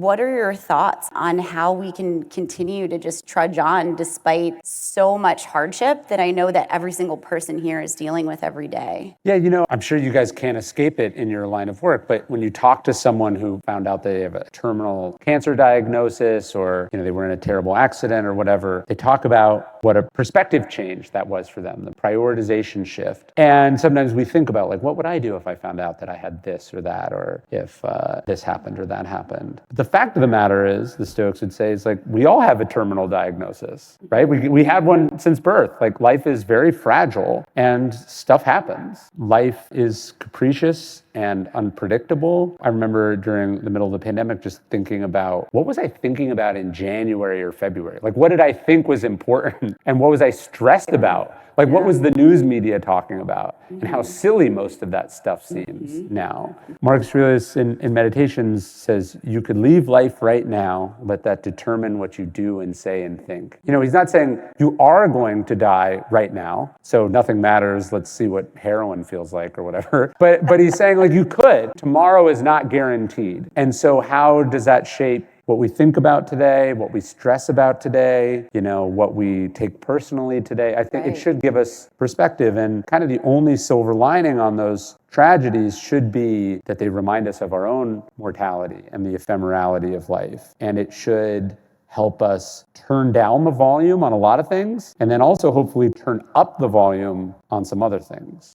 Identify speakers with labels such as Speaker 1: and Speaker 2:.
Speaker 1: What are your thoughts on how we can continue to just trudge on despite so much hardship that I know that every single person here is dealing with every day?
Speaker 2: Yeah, I'm sure you guys can't escape it in your line of work, but when you talk to someone who found out they have a terminal cancer diagnosis or, they were in a terrible accident or whatever, they talk about what a perspective change that was for them, the prioritization shift. And sometimes we think about like, what would I do if I found out that I had this or that, or if this happened or that happened? But the fact of the matter is, the Stoics would say, is like, we all have a terminal diagnosis, right? We had one since birth. Like, life is very fragile and stuff happens. Life is capricious and unpredictable. I remember during the middle of the pandemic just thinking about, what was I thinking about in January or February? Like, what did I think was important? And what was I stressed about? Like, what was the news media talking about? And how silly most of that stuff seems now. Marcus Aurelius in Meditations says, you could leave life right now, let that determine what you do and say and think. He's not saying you are going to die right now, so nothing matters, let's see what heroin feels like or whatever. But he's saying, like, you could. Tomorrow is not guaranteed. And so how does that shape what we think about today, what we stress about today, what we take personally today? I think it should give us perspective, and kind of the only silver lining on those tragedies should be that they remind us of our own mortality and the ephemerality of life. And it should help us turn down the volume on a lot of things, and then also hopefully turn up the volume on some other things.